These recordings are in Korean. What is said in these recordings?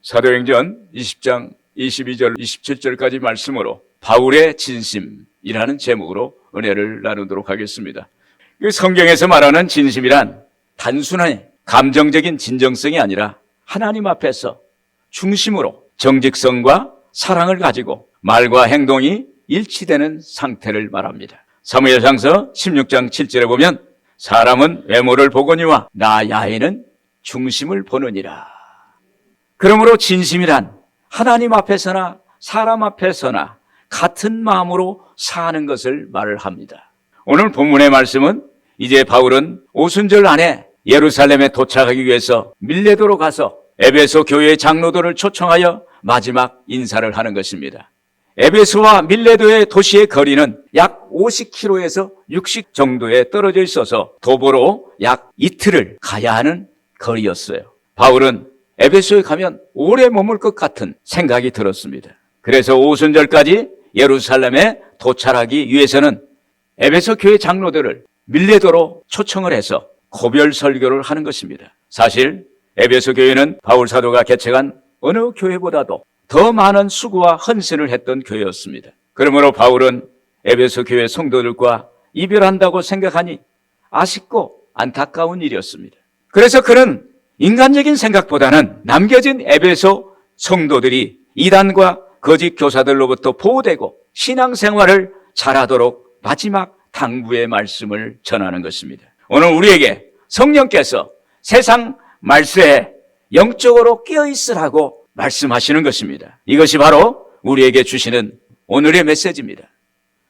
사도행전 20장 22절 27절까지 말씀으로 바울의 진심이라는 제목으로 은혜를 나누도록 하겠습니다. 성경에서 말하는 진심이란 단순한 감정적인 진정성이 아니라 하나님 앞에서 중심으로 정직성과 사랑을 가지고 말과 행동이 일치되는 상태를 말합니다. 사무엘상서 16장 7절에 보면 사람은 외모를 보거니와 나 야훼는 중심을 보느니라. 그러므로 진심이란 하나님 앞에서나 사람 앞에서나 같은 마음으로 사는 것을 말을 합니다. 오늘 본문의 말씀은 이제 바울은 오순절 안에 예루살렘에 도착하기 위해서 밀레도로 가서 에베소 교회의 장로들을 초청하여 마지막 인사를 하는 것입니다. 에베소와 밀레도의 도시의 거리는 약 50km에서 60 정도에 떨어져 있어서 도보로 약 이틀을 가야 하는 거리였어요. 바울은 에베소에 가면 오래 머물 것 같은 생각이 들었습니다. 그래서 오순절까지 예루살렘에 도착하기 위해서는 에베소 교회 장로들을 밀레도로 초청을 해서 고별 설교를 하는 것입니다. 사실 에베소 교회는 바울 사도가 개척한 어느 교회보다도 더 많은 수고와 헌신을 했던 교회였습니다. 그러므로 바울은 에베소 교회 성도들과 이별한다고 생각하니 아쉽고 안타까운 일이었습니다. 그래서 그는 인간적인 생각보다는 남겨진 에베소 성도들이 이단과 거짓 교사들로부터 보호되고 신앙생활을 잘하도록 마지막 당부의 말씀을 전하는 것입니다. 오늘 우리에게 성령께서 세상 말세에 영적으로 깨어있으라고 말씀하시는 것입니다. 이것이 바로 우리에게 주시는 오늘의 메시지입니다.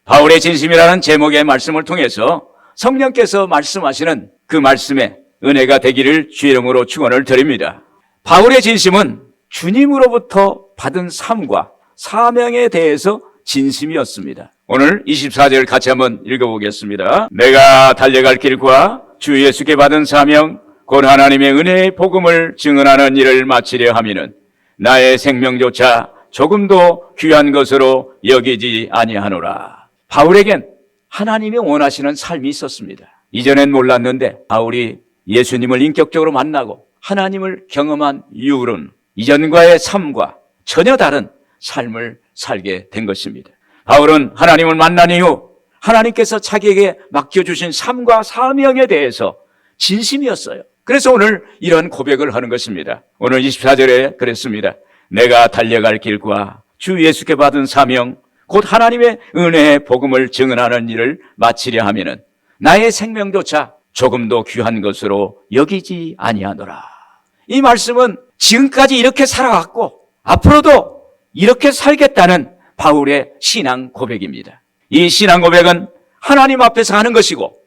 바울의 진심이라는 제목의 말씀을 통해서 성령께서 말씀하시는 그 말씀에 은혜가 되기를 주의 이름으로 축원을 드립니다. 바울의 진심은 주님으로부터 받은 삶과 사명에 대해서 진심이었습니다. 오늘 24절 같이 한번 읽어보겠습니다. 내가 달려갈 길과 주 예수께 받은 사명 곧 하나님의 은혜의 복음을 증언하는 일을 마치려 함이는 나의 생명조차 조금도 귀한 것으로 여기지 아니하노라. 바울에겐 하나님이 원하시는 삶이 있었습니다. 이전엔 몰랐는데 바울이 예수님을 인격적으로 만나고 하나님을 경험한 이후로는 이전과의 삶과 전혀 다른 삶을 살게 된 것입니다. 바울은 하나님을 만난 이후 하나님께서 자기에게 맡겨주신 삶과 사명에 대해서 진심이었어요. 그래서 오늘 이런 고백을 하는 것입니다. 오늘 24절에 그랬습니다. 내가 달려갈 길과 주 예수께 받은 사명 곧 하나님의 은혜의 복음을 증언하는 일을 마치려 하면은 나의 생명조차 조금도 귀한 것으로 여기지 아니하노라. 이 말씀은 지금까지 이렇게 살아왔고 앞으로도 이렇게 살겠다는 바울의 신앙 고백입니다. 이 신앙 고백은 하나님 앞에서 하는 것이고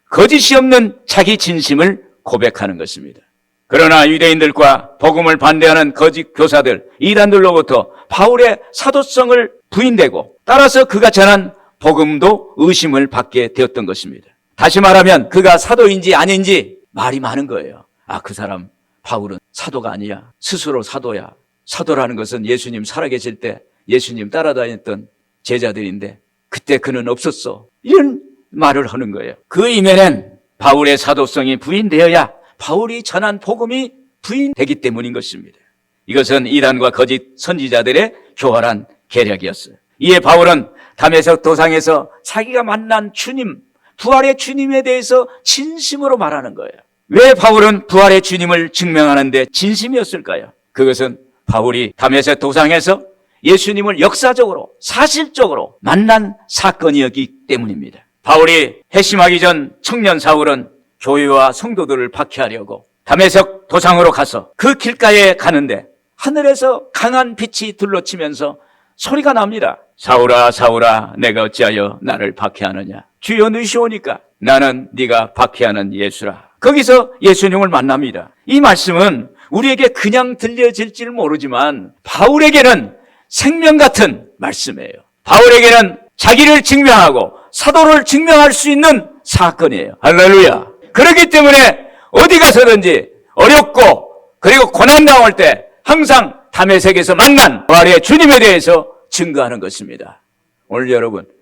거짓이 없는 자기 진심을 고백하는 것입니다. 그러나 유대인들과 복음을 반대하는 거짓 교사들, 이단들로부터 바울의 사도성을 부인되고 따라서 그가 전한 복음도 의심을 받게 되었던 것입니다. 다시 말하면 그가 사도인지 아닌지 말이 많은 거예요. 그 사람 바울은 사도가 아니야. 스스로 사도야. 사도라는 것은 예수님 살아계실 때 예수님 따라다녔던 제자들인데 그때 그는 없었어. 이런 말을 하는 거예요. 그 이면엔 바울의 사도성이 부인되어야 바울이 전한 복음이 부인되기 때문인 것입니다. 이것은 이단과 거짓 선지자들의 교활한 계략이었어요. 이에 바울은 다메섹 도상에서 자기가 만난 주님, 부활의 주님에 대해서 진심으로 말하는 거예요. 왜 바울은 부활의 주님을 증명하는데 진심이었을까요? 그것은 바울이 다메섹 도상에서 예수님을 역사적으로 사실적으로 만난 사건이었기 때문입니다. 바울이 회심하기 전 청년 사울은 교회와 성도들을 박해하려고 다메섹 도상으로 가서 그 길가에 가는데 하늘에서 강한 빛이 둘러치면서 소리가 납니다. 사울아 사울아 내가 어찌하여 나를 박해하느냐. 주여 누시오니까 나는 네가 박해하는 예수라. 거기서 예수님을 만납니다. 이 말씀은 우리에게 그냥 들려질지는 모르지만 바울에게는 생명 같은 말씀이에요. 바울에게는 자기를 증명하고 사도를 증명할 수 있는 사건이에요. 할렐루야. 그렇기 때문에 어디 가서든지 어렵고 그리고 고난 당할 때 항상 다메섹에서 만난 부활의 주님에 대해서 증거하는 것입니다. 오늘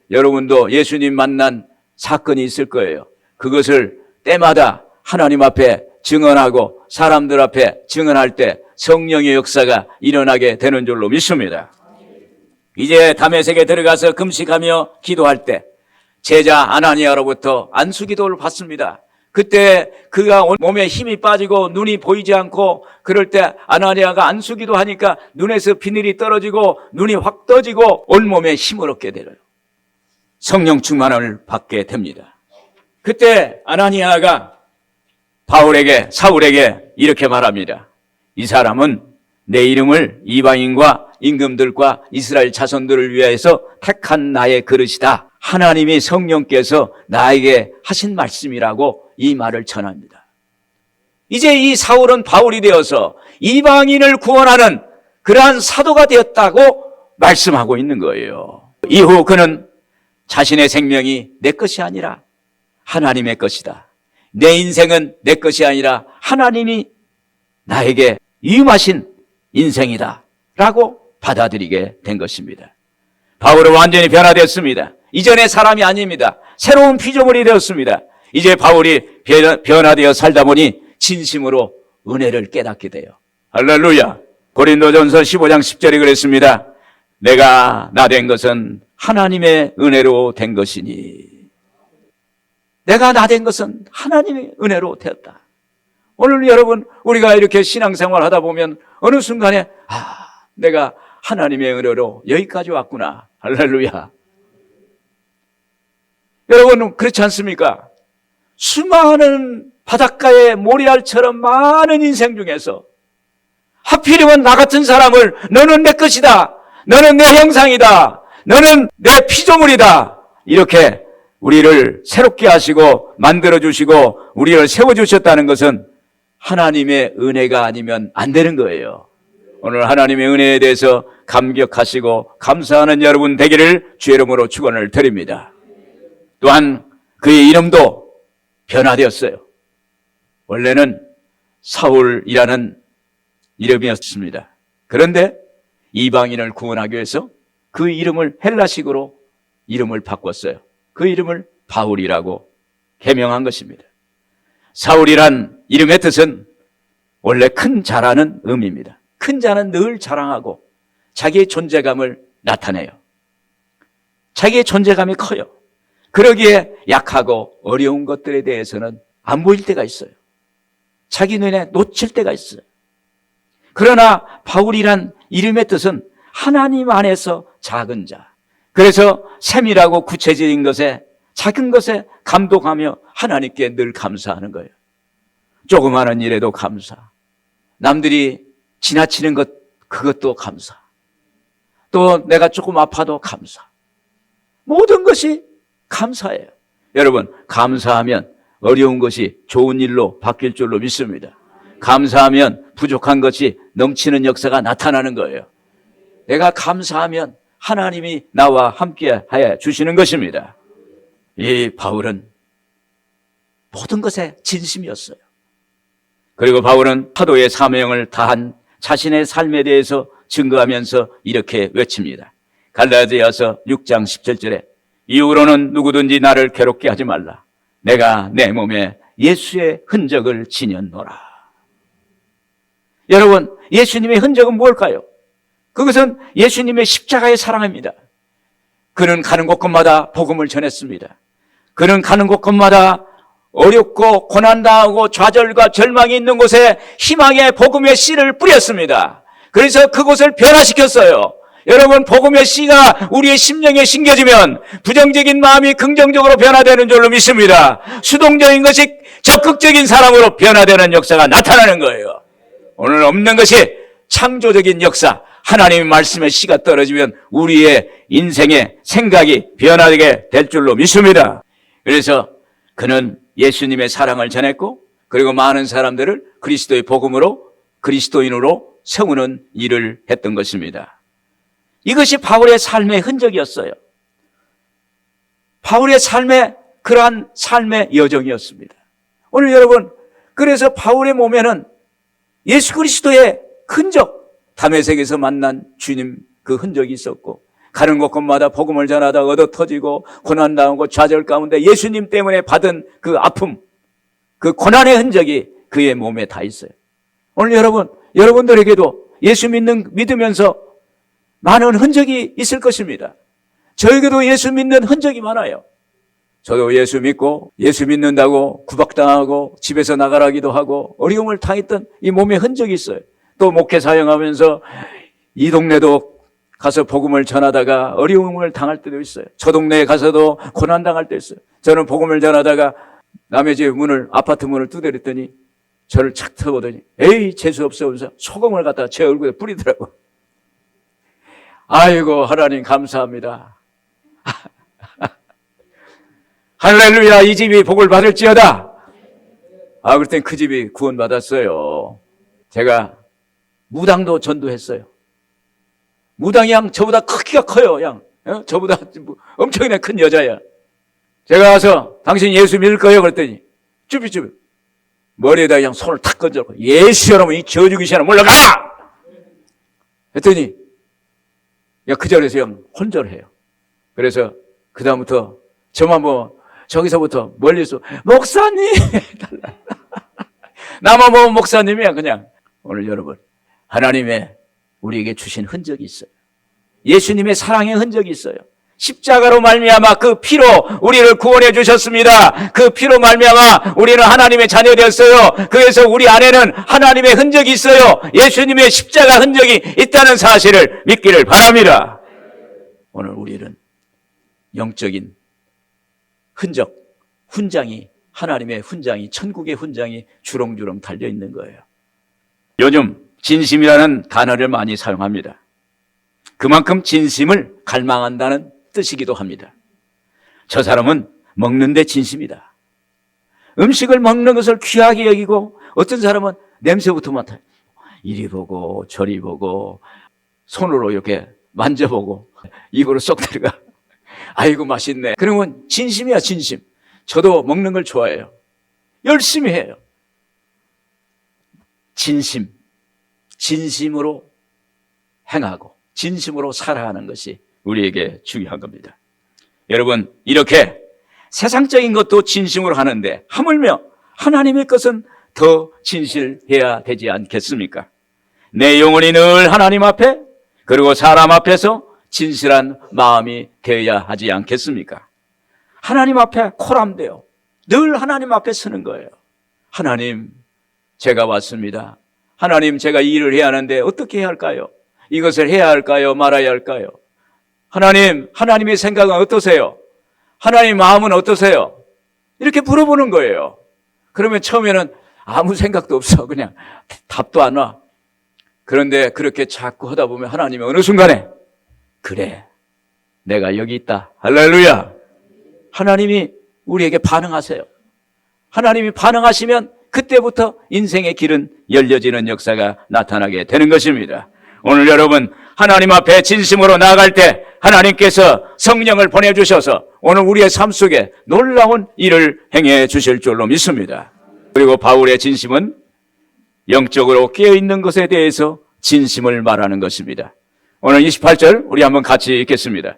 여러분도 예수님 만난 사건이 있을 거예요. 그것을 때마다 하나님 앞에 증언하고 사람들 앞에 증언할 때 성령의 역사가 일어나게 되는 줄로 믿습니다. 이제 다메섹에 들어가서 금식하며 기도할 때 제자 아나니아로부터 안수기도를 받습니다. 그때 그가 몸에 힘이 빠지고 눈이 보이지 않고 그럴 때 아나니아가 안수기도 하니까 눈에서 비늘이 떨어지고 눈이 확 떠지고 온몸에 힘을 얻게 되어요. 성령 충만을 받게 됩니다. 그때 아나니아가 사울에게 이렇게 말합니다. 이 사람은 내 이름을 이방인과 임금들과 이스라엘 자손들을 위해서 택한 나의 그릇이다. 하나님이 성령께서 나에게 하신 말씀이라고 이 말을 전합니다. 이제 이 사울은 바울이 되어서 이방인을 구원하는 그러한 사도가 되었다고 말씀하고 있는 거예요. 이후 그는 자신의 생명이 내 것이 아니라 하나님의 것이다. 내 인생은 내 것이 아니라 하나님이 나에게 위임하신 인생이다 라고 받아들이게 된 것입니다. 바울은 완전히 변화되었습니다. 이전의 사람이 아닙니다. 새로운 피조물이 되었습니다. 이제 바울이 변화되어 살다 보니 진심으로 은혜를 깨닫게 돼요. 할렐루야. 고린도전서 15장 10절에 그랬습니다. 내가 나 된 것은 하나님의 은혜로 된 것이니. 내가 나 된 것은 하나님의 은혜로 되었다. 오늘 여러분 우리가 이렇게 신앙생활 하다 보면 어느 순간에 내가 하나님의 은혜로 여기까지 왔구나. 할렐루야. 여러분 그렇지 않습니까? 수많은 바닷가의 모래알처럼 많은 인생 중에서 하필이면 나 같은 사람을 너는 내 것이다. 너는 내 형상이다. 너는 내 피조물이다. 이렇게 우리를 새롭게 하시고 만들어주시고 우리를 세워주셨다는 것은 하나님의 은혜가 아니면 안 되는 거예요. 오늘 하나님의 은혜에 대해서 감격하시고 감사하는 여러분 되기를 주의 이름으로 축원을 드립니다. 또한 그의 이름도 변화되었어요. 원래는 사울이라는 이름이었습니다. 그런데 이방인을 구원하기 위해서 그 이름을 헬라식으로 이름을 바꿨어요. 그 이름을 바울이라고 개명한 것입니다. 사울이란 이름의 뜻은 원래 큰 자라는 의미입니다. 큰 자는 늘 자랑하고 자기의 존재감을 나타내요. 자기의 존재감이 커요. 그러기에 약하고 어려운 것들에 대해서는 안 보일 때가 있어요. 자기 눈에 놓칠 때가 있어요. 그러나 바울이란 이름의 뜻은 하나님 안에서 작은 자. 그래서 세밀하고 구체적인 것에 작은 것에 감동하며 하나님께 늘 감사하는 거예요. 조그마한 일에도 감사. 남들이 지나치는 것 그것도 감사. 또 내가 조금 아파도 감사. 모든 것이 감사예요. 여러분 감사하면 어려운 것이 좋은 일로 바뀔 줄로 믿습니다. 감사하면 부족한 것이 넘치는 역사가 나타나는 거예요. 내가 감사하면 하나님이 나와 함께 하여 주시는 것입니다. 이 바울은 모든 것에 진심이었어요. 그리고 바울은 사도의 사명을 다한 자신의 삶에 대해서 증거하면서 이렇게 외칩니다. 갈라디아서 6장 17절에 이후로는 누구든지 나를 괴롭게 하지 말라. 내가 내 몸에 예수의 흔적을 지녔노라. 여러분 예수님의 흔적은 뭘까요? 그것은 예수님의 십자가의 사랑입니다. 그는 가는 곳곳마다 복음을 전했습니다. 그는 가는 곳곳마다 어렵고 고난당하고 좌절과 절망이 있는 곳에 희망의 복음의 씨를 뿌렸습니다. 그래서 그곳을 변화시켰어요. 여러분 복음의 씨가 우리의 심령에 심겨지면 부정적인 마음이 긍정적으로 변화되는 줄로 믿습니다. 수동적인 것이 적극적인 사람으로 변화되는 역사가 나타나는 거예요. 오늘 없는 것이 창조적인 역사, 하나님의 말씀의 씨가 떨어지면 우리의 인생의 생각이 변화되게 될 줄로 믿습니다. 그래서 그는 예수님의 사랑을 전했고 그리고 많은 사람들을 그리스도의 복음으로 그리스도인으로 세우는 일을 했던 것입니다. 이것이 바울의 삶의 흔적이었어요. 바울의 삶의 그러한 삶의 여정이었습니다. 오늘 여러분 그래서 바울의 몸에는 예수 그리스도의 흔적, 다메섹에서 만난 주님 그 흔적이 있었고 가는 곳곳마다 복음을 전하다 얻어 터지고 고난당하고 좌절 가운데 예수님 때문에 받은 그 아픔, 그 고난의 흔적이 그의 몸에 다 있어요. 오늘 여러분 여러분들에게도 예수 믿으면서 많은 흔적이 있을 것입니다. 저에게도 예수 믿는 흔적이 많아요. 저도 예수 믿고 예수 믿는다고 구박당하고 집에서 나가라기도 하고 어려움을 당했던 이 몸에 흔적이 있어요. 또 목회 사역하면서 이 동네도 가서 복음을 전하다가 어려움을 당할 때도 있어요. 저 동네에 가서도 고난당할 때 있어요. 저는 복음을 전하다가 남의 집 문을, 아파트 문을 두드렸더니 저를 착 쳐보더니 에이 재수없어 하면서 소금을 갖다가 제 얼굴에 뿌리더라고. 아이고 하나님 감사합니다. 할렐루야, 이 집이 복을 받을지어다. 그랬더니 그 집이 구원받았어요. 제가 무당도 전도했어요. 무당이 양 저보다 크기가 커요. 양 저보다 엄청나게 큰 여자야. 제가 와서 당신 예수 믿을 거예요? 그랬더니 쭈비쭈비 머리에다 그냥 손을 탁 건져놓고 예수 여러분 이 저주귀신아 물러가! 했더니 그 자리에서 그냥 혼절해요. 그래서 그 다음부터 저만 저기서부터 멀리서 목사님 나만 보면 목사님이야. 그냥 오늘 여러분 하나님의 우리에게 주신 흔적이 있어요. 예수님의 사랑의 흔적이 있어요. 십자가로 말미암아 그 피로 우리를 구원해 주셨습니다. 그 피로 말미암아 우리는 하나님의 자녀 되었어요. 그래서 우리 안에는 하나님의 흔적이 있어요. 예수님의 십자가 흔적이 있다는 사실을 믿기를 바랍니다. 오늘 우리는 영적인 흔적, 훈장이, 하나님의 훈장이, 천국의 훈장이 주렁주렁 달려있는 거예요. 요즘 진심이라는 단어를 많이 사용합니다. 그만큼 진심을 갈망한다는 뜻이기도 합니다. 저 사람은 먹는데 진심이다. 음식을 먹는 것을 귀하게 여기고 어떤 사람은 냄새부터 맡아요. 이리 보고 저리 보고 손으로 이렇게 만져보고 입으로 쏙 들어가. 아이고 맛있네. 그러면 진심이야 진심. 저도 먹는 걸 좋아해요. 열심히 해요. 진심. 진심으로 행하고 진심으로 살아가는 것이 우리에게 중요한 겁니다. 여러분 이렇게 세상적인 것도 진심으로 하는데 하물며 하나님의 것은 더 진실해야 되지 않겠습니까? 내 영혼이 늘 하나님 앞에 그리고 사람 앞에서 진실한 마음이 되어야 하지 않겠습니까? 하나님 앞에 코람돼요. 늘 하나님 앞에 서는 거예요. 하나님 제가 왔습니다. 하나님 제가 이 일을 해야 하는데 어떻게 해야 할까요? 이것을 해야 할까요? 말아야 할까요? 하나님, 하나님의 생각은 어떠세요? 하나님 마음은 어떠세요? 이렇게 물어보는 거예요. 그러면 처음에는 아무 생각도 없어. 그냥 답도 안 와. 그런데 그렇게 자꾸 하다 보면 하나님이 어느 순간에 그래, 내가 여기 있다. 할렐루야. 하나님이 우리에게 반응하세요. 하나님이 반응하시면 그때부터 인생의 길은 열려지는 역사가 나타나게 되는 것입니다. 오늘 여러분 하나님 앞에 진심으로 나아갈 때 하나님께서 성령을 보내주셔서 오늘 우리의 삶 속에 놀라운 일을 행해 주실 줄로 믿습니다. 그리고 바울의 진심은 영적으로 깨어있는 것에 대해서 진심을 말하는 것입니다. 오늘 28절 우리 한번 같이 읽겠습니다.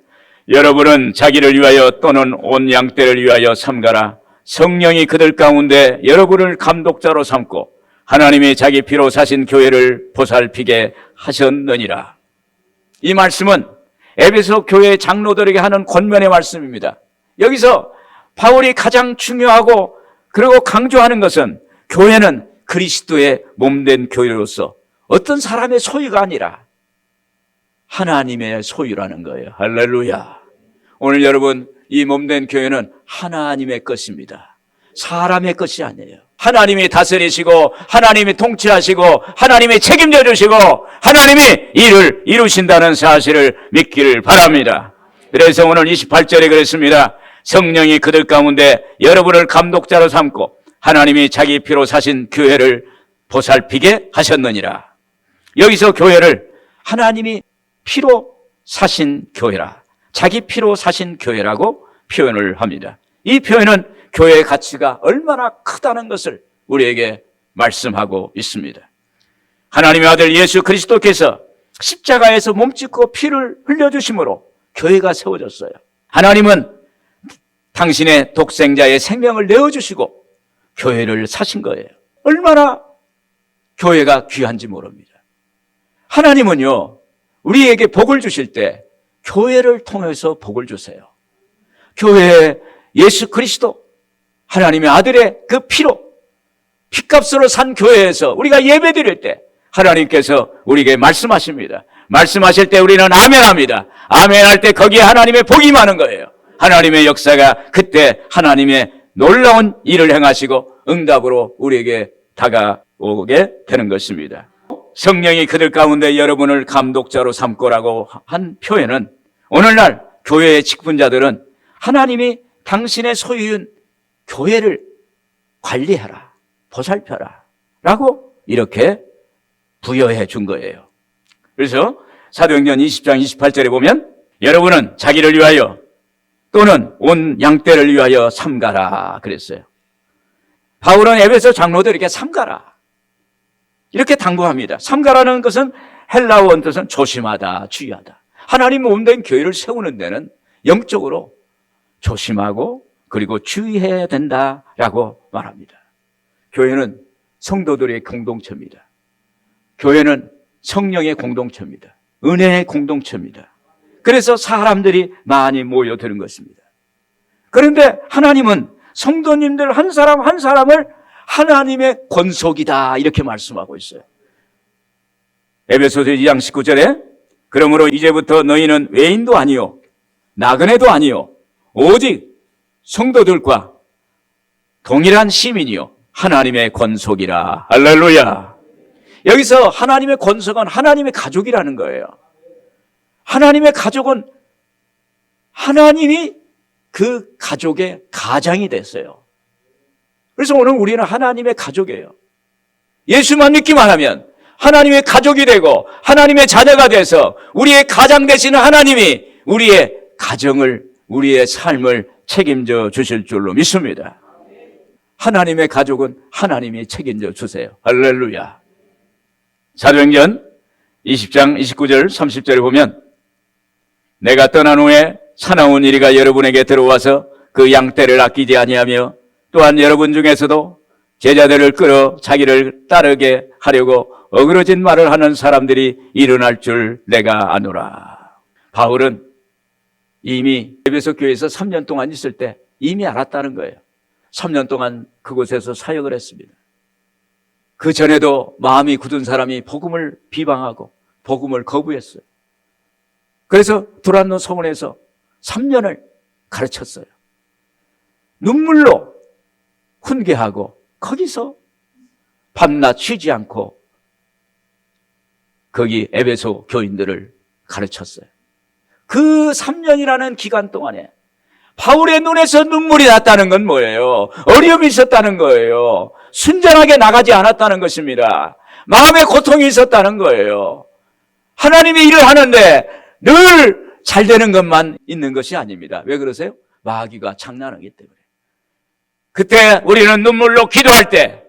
여러분은 자기를 위하여 또는 온 양떼를 위하여 삼가라. 성령이 그들 가운데 여러분을 감독자로 삼고 하나님이 자기 피로 사신 교회를 보살피게 하셨느니라. 이 말씀은 에베소 교회 장로들에게 하는 권면의 말씀입니다. 여기서 바울이 가장 중요하고 그리고 강조하는 것은 교회는 그리스도의 몸된 교회로서 어떤 사람의 소유가 아니라 하나님의 소유라는 거예요. 할렐루야. 오늘 여러분 이 몸된 교회는 하나님의 것입니다. 사람의 것이 아니에요. 하나님이 다스리시고 하나님이 통치하시고 하나님이 책임져 주시고 하나님이 일을 이루신다는 사실을 믿기를 바랍니다. 그래서 오늘 28절에 그랬습니다. 성령이 그들 가운데 여러분을 감독자로 삼고 하나님이 자기 피로 사신 교회를 보살피게 하셨느니라. 여기서 교회를 하나님이 피로 사신 교회라, 자기 피로 사신 교회라고 표현을 합니다. 이 표현은 교회의 가치가 얼마나 크다는 것을 우리에게 말씀하고 있습니다. 하나님의 아들 예수 그리스도께서 십자가에서 몸짓고 피를 흘려주심으로 교회가 세워졌어요. 하나님은 당신의 독생자의 생명을 내어주시고 교회를 사신 거예요. 얼마나 교회가 귀한지 모릅니다. 하나님은요, 우리에게 복을 주실 때 교회를 통해서 복을 주세요. 교회에 예수 그리스도 하나님의 아들의 그 피로 피값으로 산 교회에서 우리가 예배 드릴 때 하나님께서 우리에게 말씀하십니다. 말씀하실 때 우리는 아멘합니다. 아멘할 때 거기에 하나님의 복이 많은 거예요. 하나님의 역사가 그때 하나님의 놀라운 일을 행하시고 응답으로 우리에게 다가오게 되는 것입니다. 성령이 그들 가운데 여러분을 감독자로 삼고라고 한 표현은 오늘날 교회의 직분자들은 하나님이 당신의 소유인 교회를 관리하라, 보살펴라 라고 이렇게 부여해 준 거예요. 그래서 사도행전 20장 28절에 보면 여러분은 자기를 위하여 또는 온 양떼를 위하여 삼가라 그랬어요. 바울은 에베소 장로들에게 삼가라 이렇게 당부합니다. 삼가라는 것은 헬라어 뜻은 조심하다, 주의하다. 하나님 몸된 교회를 세우는 데는 영적으로 조심하고 그리고 주의해야 된다라고 말합니다. 교회는 성도들의 공동체입니다. 교회는 성령의 공동체입니다. 은혜의 공동체입니다. 그래서 사람들이 많이 모여드는 것입니다. 그런데 하나님은 성도님들 한 사람 한 사람을 하나님의 권속이다 이렇게 말씀하고 있어요. 에베소서 2장 19절에 그러므로 이제부터 너희는 외인도 아니요 나그네도 아니요 오직 성도들과 동일한 시민이요 하나님의 권속이라. 할렐루야. 여기서 하나님의 권속은 하나님의 가족이라는 거예요. 하나님의 가족은 하나님이 그 가족의 가장이 됐어요. 그래서 오늘 우리는 하나님의 가족이에요. 예수만 믿기만 하면 하나님의 가족이 되고 하나님의 자녀가 돼서 우리의 가장 되시는 하나님이 우리의 가정을, 우리의 삶을 책임져 주실 줄로 믿습니다. 하나님의 가족은 하나님이 책임져 주세요. 할렐루야. 사도행전 20장 29절 30절에 보면 내가 떠난 후에 사나운 이리가 여러분에게 들어와서 그 양떼를 아끼지 아니하며 또한 여러분 중에서도 제자들을 끌어 자기를 따르게 하려고 어그러진 말을 하는 사람들이 일어날 줄 내가 아노라. 바울은 이미 에베소 교회에서 3년 동안 있을 때 이미 알았다는 거예요. 3년 동안 그곳에서 사역을 했습니다. 그 전에도 마음이 굳은 사람이 복음을 비방하고 복음을 거부했어요. 그래서 두란노 성원에서 3년을 가르쳤어요. 눈물로 훈계하고 거기서 밤낮 쉬지 않고 거기 에베소 교인들을 가르쳤어요. 그 3년이라는 기간 동안에 바울의 눈에서 눈물이 났다는 건 뭐예요? 어려움이 있었다는 거예요. 순전하게 나가지 않았다는 것입니다. 마음의 고통이 있었다는 거예요. 하나님이 일을 하는데 늘 잘 되는 것만 있는 것이 아닙니다. 왜 그러세요? 마귀가 장난하기 때문에. 그때 우리는 눈물로 기도할 때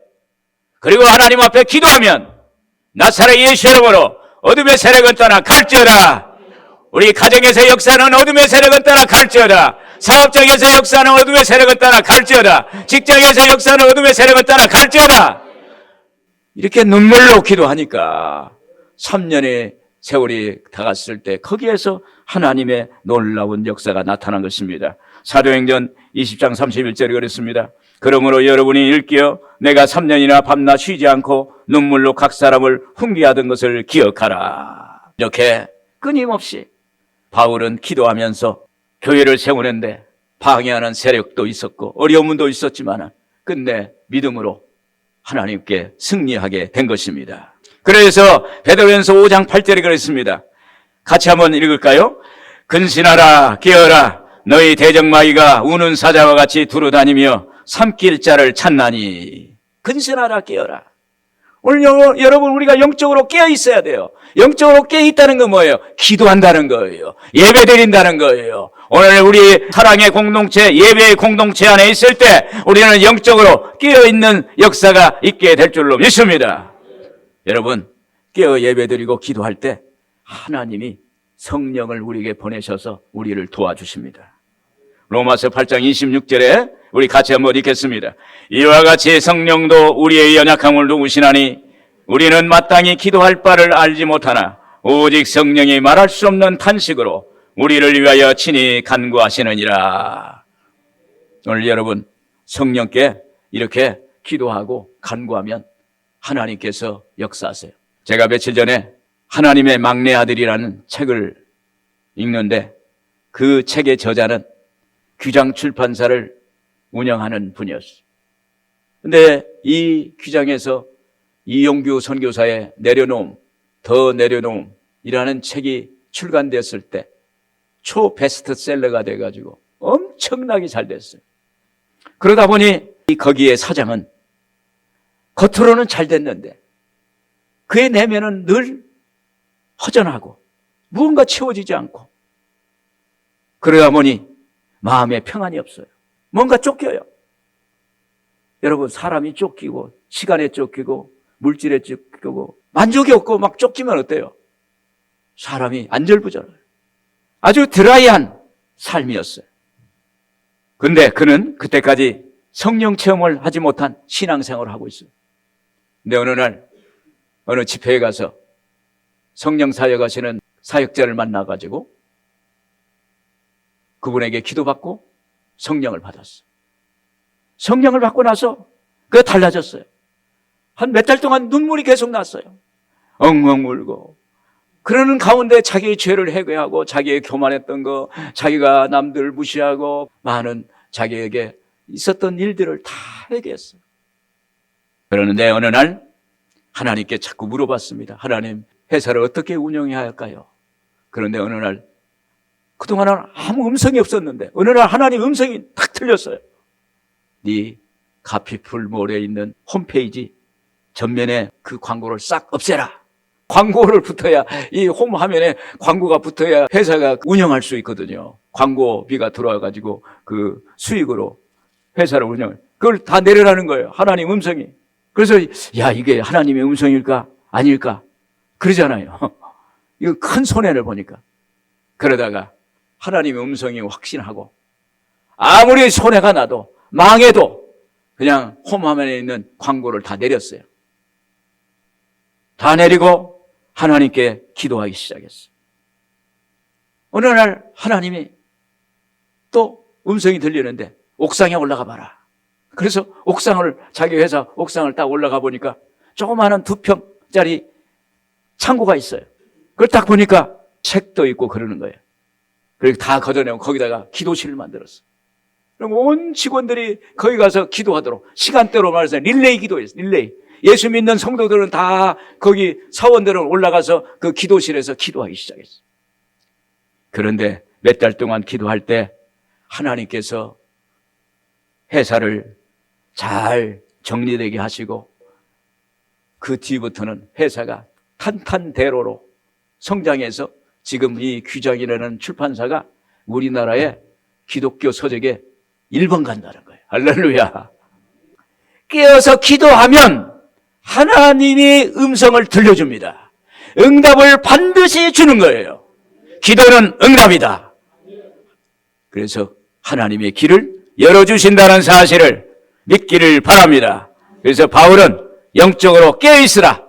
그리고 하나님 앞에 기도하면 나사렛 예수 이름으로 어둠의 세력은 떠나 갈지어다. 우리 가정에서 역사는 어둠의 세력은 떠나 갈지어다. 사업장에서 역사는 어둠의 세력은 떠나 갈지어다. 직장에서 역사는 어둠의 세력은 떠나 갈지어다. 이렇게 눈물로 기도하니까 3년의 세월이 다갔을 때 거기에서 하나님의 놀라운 역사가 나타난 것입니다. 사도행전 20장 31절에 그랬습니다. 그러므로 여러분이 일깨어 내가 3년이나 밤낮 쉬지 않고 눈물로 각 사람을 훈계하던 것을 기억하라. 이렇게 끊임없이 바울은 기도하면서 교회를 세우는데 방해하는 세력도 있었고 어려움도 있었지만 끝내 믿음으로 하나님께 승리하게 된 것입니다. 그래서 베드로전서 5장 8절에 그랬습니다. 같이 한번 읽을까요? 근신하라 깨어라 너희 대적마귀가 우는 사자와 같이 두루다니며 삼킬 자를 찾나니. 근신하라 깨어라. 오늘 여러분 우리가 영적으로 깨어 있어야 돼요. 영적으로 깨어 있다는 건 뭐예요? 기도한다는 거예요. 예배 드린다는 거예요. 오늘 우리 사랑의 공동체, 예배의 공동체 안에 있을 때 우리는 영적으로 깨어 있는 역사가 있게 될 줄로 믿습니다. 여러분 깨어 예배 드리고 기도할 때 하나님이 성령을 우리에게 보내셔서 우리를 도와주십니다. 로마서 8장 26절에 우리 같이 한번 읽겠습니다. 이와 같이 성령도 우리의 연약함을 도우시나니 우리는 마땅히 기도할 바를 알지 못하나 오직 성령이 말할 수 없는 탄식으로 우리를 위하여 친히 간구하시느니라. 오늘 여러분 성령께 이렇게 기도하고 간구하면 하나님께서 역사하세요. 제가 며칠 전에 하나님의 막내 아들이라는 책을 읽는데 그 책의 저자는 규장 출판사를 운영하는 분이었어요. 근데 이 규장에서 이용규 선교사의 내려놓음, 더 내려놓음이라는 책이 출간됐을 때 초 베스트셀러가 돼가지고 엄청나게 잘 됐어요. 그러다 보니 거기에 사장은 겉으로는 잘 됐는데 그의 내면은 늘 허전하고 무언가 채워지지 않고 그러다 보니 마음에 평안이 없어요. 뭔가 쫓겨요. 여러분 사람이 쫓기고 시간에 쫓기고 물질에 쫓기고 만족이 없고 막 쫓기면 어때요? 사람이 안절부절해요. 아주 드라이한 삶이었어요. 근데 그는 그때까지 성령 체험을 하지 못한 신앙생활을 하고 있어요. 근데 어느 날 어느 집회에 가서 성령 사역하시는 사역자를 만나가지고 그분에게 기도받고 성령을 받았어요. 성령을 받고 나서 그가 달라졌어요. 한 몇 달 동안 눈물이 계속 났어요. 엉엉 울고 그러는 가운데 자기의 죄를 회개하고 자기의 교만했던 거, 자기가 남들 무시하고 많은 자기에게 있었던 일들을 다 회개했어요. 그러는데 어느 날 하나님께 자꾸 물어봤습니다. 하나님, 회사를 어떻게 운영해야 할까요? 그런데 어느 날 그동안은 아무 음성이 없었는데 어느 날 하나님 음성이 탁 들렸어요. 네 가피풀몰에 있는 홈페이지 전면에 그 광고를 싹 없애라. 광고를 붙어야, 이 홈 화면에 광고가 붙어야 회사가 운영할 수 있거든요. 광고비가 들어와가지고 그 수익으로 회사를 운영해. 그걸 다 내려라는 거예요. 하나님 음성이. 그래서 야, 이게 하나님의 음성일까? 아닐까? 그러잖아요. 이거 큰 손해를 보니까. 그러다가 하나님의 음성이 확신하고 아무리 손해가 나도 망해도 그냥 홈 화면에 있는 광고를 다 내렸어요. 다 내리고 하나님께 기도하기 시작했어요. 어느 날 하나님이 또 음성이 들리는데 옥상에 올라가 봐라. 그래서 옥상을, 자기 회사 옥상을 딱 올라가 보니까 조그마한 2평짜리 창고가 있어요. 그걸 딱 보니까 책도 있고 그러는 거예요. 그리고 다 걷어내고 거기다가 기도실을 만들었어요. 그럼 온 직원들이 거기 가서 기도하도록 시간대로 말해서 릴레이 기도했어요. 릴레이. 예수 믿는 성도들은 다 거기 사원들은 올라가서 그 기도실에서 기도하기 시작했어요. 그런데 몇 달 동안 기도할 때 하나님께서 회사를 잘 정리되게 하시고 그 뒤부터는 회사가 탄탄대로로 성장해서 지금 이 규장이라는 출판사가 우리나라의 기독교 서적에 1번 간다는 거예요. 할렐루야. 깨어서 기도하면 하나님이 음성을 들려줍니다. 응답을 반드시 주는 거예요. 기도는 응답이다. 그래서 하나님의 길을 열어주신다는 사실을 믿기를 바랍니다. 그래서 바울은 영적으로 깨어있으라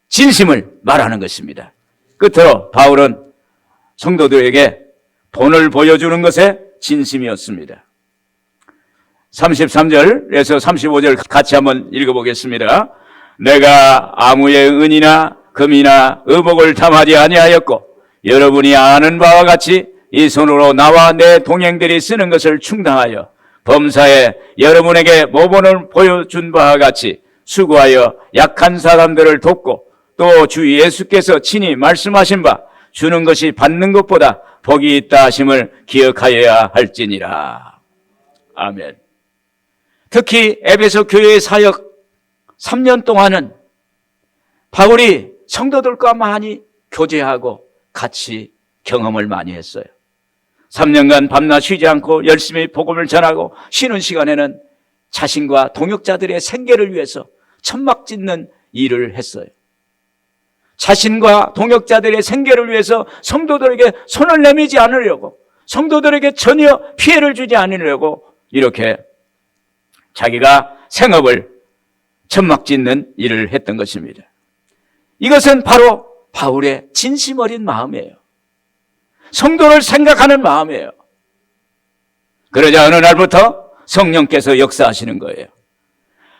진심을 말하는 것입니다. 끝으로 바울은 성도들에게 본을 보여주는 것에 진심이었습니다. 33절에서 35절 같이 한번 읽어보겠습니다. 내가 아무의 은이나 금이나 의복을 탐하지 아니하였고 여러분이 아는 바와 같이 이 손으로 나와 내 동행들이 쓰는 것을 충당하여 범사에 여러분에게 모본을 보여준 바와 같이 수고하여 약한 사람들을 돕고 또 주 예수께서 친히 말씀하신 바 주는 것이 받는 것보다 복이 있다 하심을 기억하여야 할지니라. 아멘. 특히 에베소 교회의 사역 3년 동안은 바울이 성도들과 많이 교제하고 같이 경험을 많이 했어요. 3년간 밤낮 쉬지 않고 열심히 복음을 전하고 쉬는 시간에는 자신과 동역자들의 생계를 위해서 천막 짓는 일을 했어요. 자신과 동역자들의 생계를 위해서 성도들에게 손을 내밀지 않으려고, 성도들에게 전혀 피해를 주지 않으려고 이렇게 자기가 생업을 천막 짓는 일을 했던 것입니다. 이것은 바로 바울의 진심 어린 마음이에요. 성도를 생각하는 마음이에요. 그러자 어느 날부터 성령께서 역사하시는 거예요.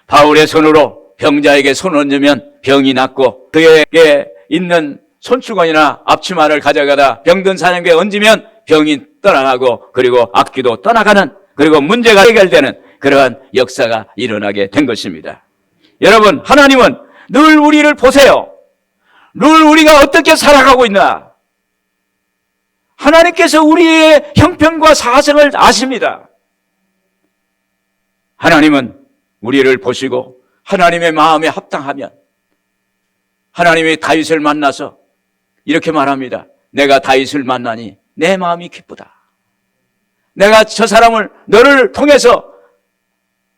바울의 손으로 병자에게 손을 얹으면 병이 낫고, 그에게 있는 손수건이나 앞치마를 가져가다 병든 사람에게 얹으면 병이 떠나가고, 그리고 악귀도 떠나가는, 그리고 문제가 해결되는 그러한 역사가 일어나게 된 것입니다. 여러분, 하나님은 늘 우리를 보세요. 늘 우리가 어떻게 살아가고 있나. 하나님께서 우리의 형편과 사정을 아십니다. 하나님은 우리를 보시고 하나님의 마음에 합당하면, 하나님이 다윗을 만나서 이렇게 말합니다. 내가 다윗을 만나니 내 마음이 기쁘다. 내가 저 사람을, 너를 통해서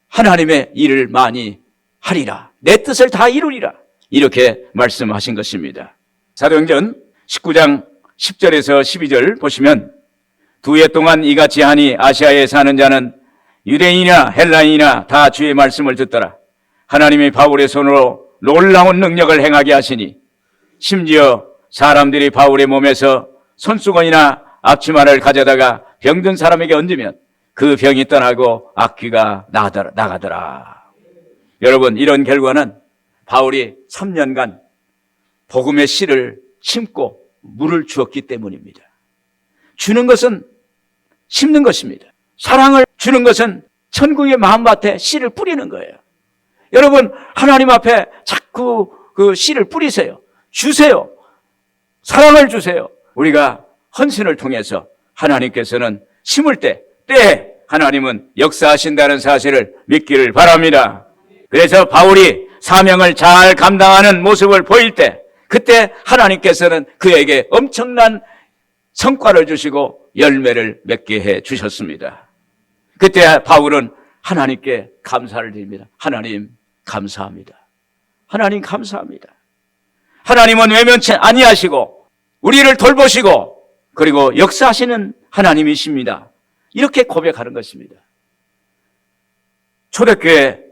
하나님의 일을 많이 하리라. 내 뜻을 다 이루리라. 이렇게 말씀하신 것입니다. 사도행전 19장 10절에서 12절 보시면, 두 해 동안 이같이 하니 아시아에 사는 자는 유대인이나 헬라인이나 다 주의 말씀을 듣더라. 하나님이 바울의 손으로 놀라운 능력을 행하게 하시니, 심지어 사람들이 바울의 몸에서 손수건이나 앞치마를 가져다가 병든 사람에게 얹으면 그 병이 떠나고 악귀가 나가더라. 여러분, 이런 결과는 바울이 3년간 복음의 씨를 심고 물을 주었기 때문입니다. 주는 것은 심는 것입니다. 사랑을 주는 것은 천국의 마음밭에 씨를 뿌리는 거예요. 여러분, 하나님 앞에 자꾸 그 씨를 뿌리세요. 주세요. 사랑을 주세요. 우리가 헌신을 통해서 하나님께서는 심을 때에 하나님은 역사하신다는 사실을 믿기를 바랍니다. 그래서 바울이 사명을 잘 감당하는 모습을 보일 때, 그때 하나님께서는 그에게 엄청난 성과를 주시고 열매를 맺게 해 주셨습니다. 그때 바울은 하나님께 감사를 드립니다. 하나님 감사합니다. 하나님 감사합니다. 하나님은 외면치 아니하시고 우리를 돌보시고 그리고 역사하시는 하나님이십니다. 이렇게 고백하는 것입니다. 초대교회에서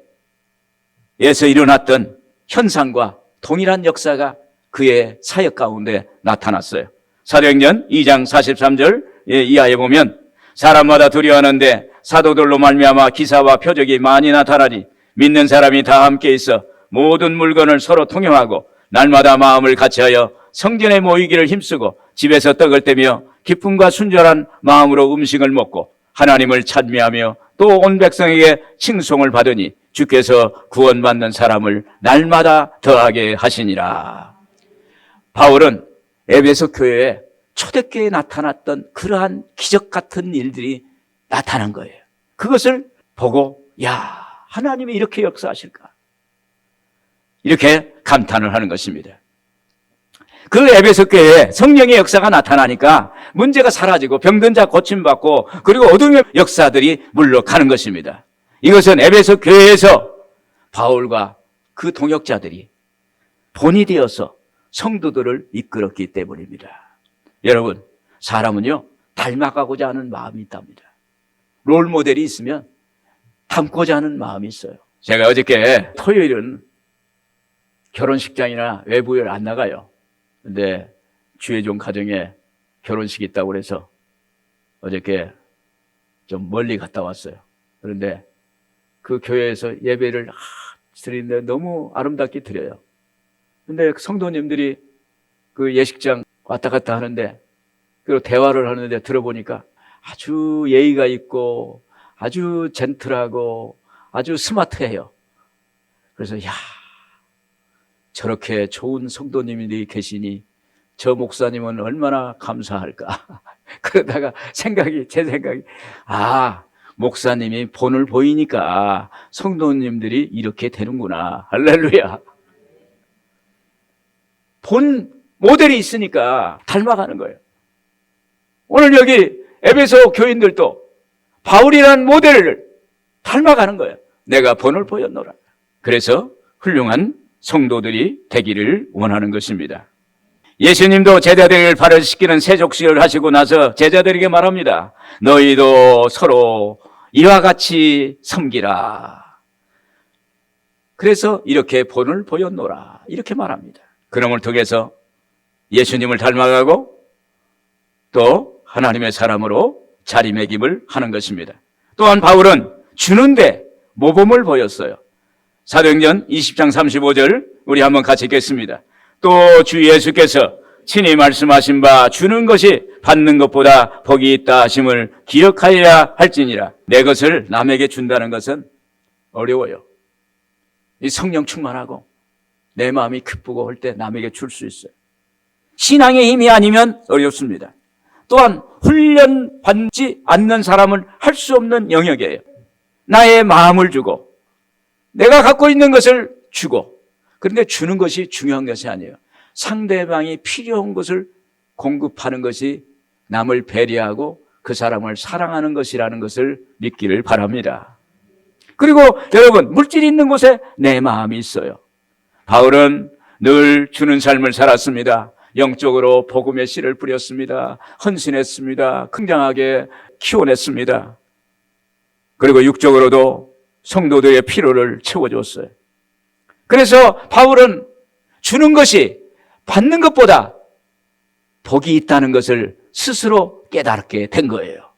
일어났던 현상과 동일한 역사가 그의 사역 가운데 나타났어요. 사도행전 2장 43절 이하에 보면, 사람마다 두려워하는데 사도들로 말미암아 기사와 표적이 많이 나타나니 믿는 사람이 다 함께 있어 모든 물건을 서로 통용하고 날마다 마음을 같이하여 성전에 모이기를 힘쓰고 집에서 떡을 떼며 기쁨과 순전한 마음으로 음식을 먹고 하나님을 찬미하며 또 온 백성에게 칭송을 받으니 주께서 구원받는 사람을 날마다 더하게 하시니라. 바울은 에베소 교회에 초대교회에 나타났던 그러한 기적 같은 일들이 나타난 거예요. 그것을 보고, 야, 하나님이 이렇게 역사하실까? 이렇게 감탄을 하는 것입니다. 그 에베소 교회에 성령의 역사가 나타나니까 문제가 사라지고 병든 자 고침받고 그리고 어둠의 역사들이 물러가는 것입니다. 이것은 에베소 교회에서 바울과 그 동역자들이 본이 되어서 성도들을 이끌었기 때문입니다. 여러분, 사람은요, 닮아가고자 하는 마음이 있답니다. 롤 모델이 있으면 닮고자 하는 마음이 있어요. 제가 어저께 토요일은 결혼식장이나 외부를 안 나가요. 근데 주의종 가정에 결혼식이 있다고 그래서 어저께 좀 멀리 갔다 왔어요. 그런데 그 교회에서 예배를 드리는데 너무 아름답게 드려요. 근데 성도님들이 그 예식장 왔다 갔다 하는데, 그리고 대화를 하는데 들어보니까 아주 예의가 있고 아주 젠틀하고 아주 스마트해요. 그래서 야, 저렇게 좋은 성도님들이 계시니 저 목사님은 얼마나 감사할까. 그러다가 제 생각이, 목사님이 본을 보이니까 성도님들이 이렇게 되는구나. 할렐루야. 본 모델이 있으니까 닮아가는 거예요. 오늘 여기 에베소 교인들도 바울이라는 모델을 닮아가는 거예요. 내가 본을 보였노라. 그래서 훌륭한 성도들이 되기를 원하는 것입니다. 예수님도 제자들을 발을 씻기는 세족식을 하시고 나서 제자들에게 말합니다. 너희도 서로 이와 같이 섬기라. 그래서 이렇게 본을 보였노라 이렇게 말합니다. 그놈을 통해서 예수님을 닮아가고 또 하나님의 사람으로 자리매김을 하는 것입니다. 또한 바울은 주는데 모범을 보였어요. 사도행전 20장 35절 우리 한번 같이 읽겠습니다. 또 주 예수께서 친히 말씀하신 바 주는 것이 받는 것보다 복이 있다 하심을 기억하여야 할지니라. 내 것을 남에게 준다는 것은 어려워요. 이 성령 충만하고 내 마음이 기쁘고 할 때 남에게 줄 수 있어요. 신앙의 힘이 아니면 어렵습니다. 또한 훈련받지 않는 사람은 할 수 없는 영역이에요. 나의 마음을 주고 내가 갖고 있는 것을 주고, 그런데 주는 것이 중요한 것이 아니에요. 상대방이 필요한 것을 공급하는 것이 남을 배려하고 그 사람을 사랑하는 것이라는 것을 믿기를 바랍니다. 그리고 여러분, 물질이 있는 곳에 내 마음이 있어요. 바울은 늘 주는 삶을 살았습니다. 영적으로 복음의 씨를 뿌렸습니다. 헌신했습니다. 굉장하게 키워냈습니다. 그리고 육적으로도 성도들의 필요를 채워줬어요. 그래서 바울은 주는 것이 받는 것보다 복이 있다는 것을 스스로 깨닫게 된 거예요.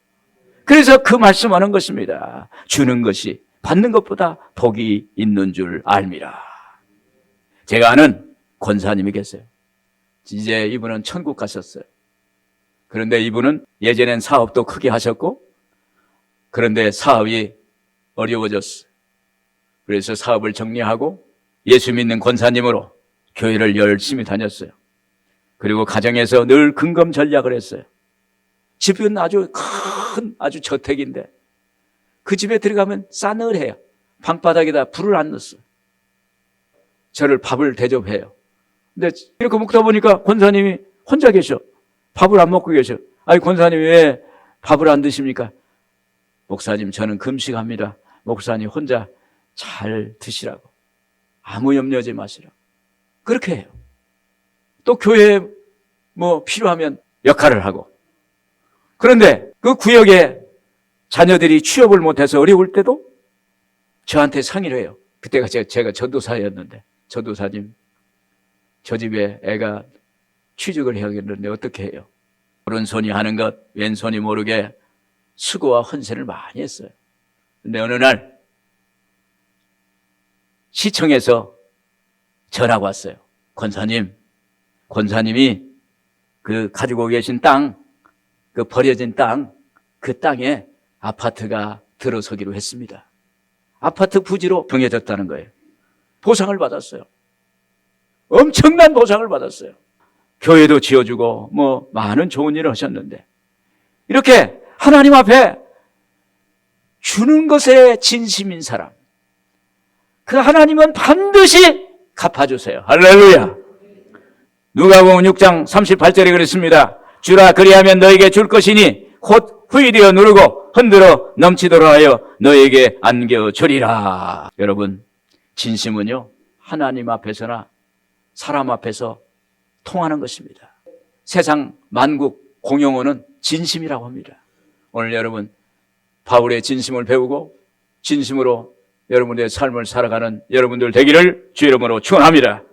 그래서 그 말씀하는 것입니다. 주는 것이 받는 것보다 복이 있는 줄 알미라. 제가 아는 권사님이 계세요. 이제 이분은 천국 가셨어요. 그런데 이분은 예전엔 사업도 크게 하셨고, 그런데 사업이 어려워졌어요. 그래서 사업을 정리하고 예수 믿는 권사님으로 교회를 열심히 다녔어요. 그리고 가정에서 늘 근검 전략을 했어요. 집은 아주 큰 아주 저택인데 그 집에 들어가면 싸늘해요. 방바닥에다 불을 안 넣었어요. 저를 밥을 대접해요. 근데 이렇게 먹다 보니까 권사님이 혼자 계셔. 밥을 안 먹고 계셔. 아니, 권사님이 왜 밥을 안 드십니까? 목사님, 저는 금식합니다. 목사님 혼자 잘 드시라고. 아무 염려하지 마시라고. 그렇게 해요. 또 교회에 뭐 필요하면 역할을 하고. 그런데 그 구역에 자녀들이 취업을 못해서 어려울 때도 저한테 상의를 해요. 그때가 제가 전도사였는데, 전도사님, 저 집에 애가 취직을 해야겠는데 어떻게 해요? 오른손이 하는 것 왼손이 모르게 수고와 헌신을 많이 했어요. 근데 어느 날 시청에서 전화가 왔어요. 권사님이 그 가지고 계신 땅, 그 버려진 땅, 그 땅에 아파트가 들어서기로 했습니다. 아파트 부지로 정해졌다는 거예요. 보상을 받았어요. 엄청난 보상을 받았어요. 교회도 지어주고 뭐 많은 좋은 일을 하셨는데, 이렇게 하나님 앞에 주는 것에 진심인 사람, 그 하나님은 반드시 갚아주세요. 할렐루야. 누가복음 6장 38절에 그랬습니다. 주라 그리하면 너에게 줄 것이니 곧 후이되어 누르고 흔들어 넘치도록 하여 너에게 안겨주리라. 여러분, 진심은요 하나님 앞에서나 사람 앞에서 통하는 것입니다. 세상 만국 공용어는 진심이라고 합니다. 오늘 여러분, 바울의 진심을 배우고 진심으로 여러분의 삶을 살아가는 여러분들 되기를 주 이름으로 축원합니다.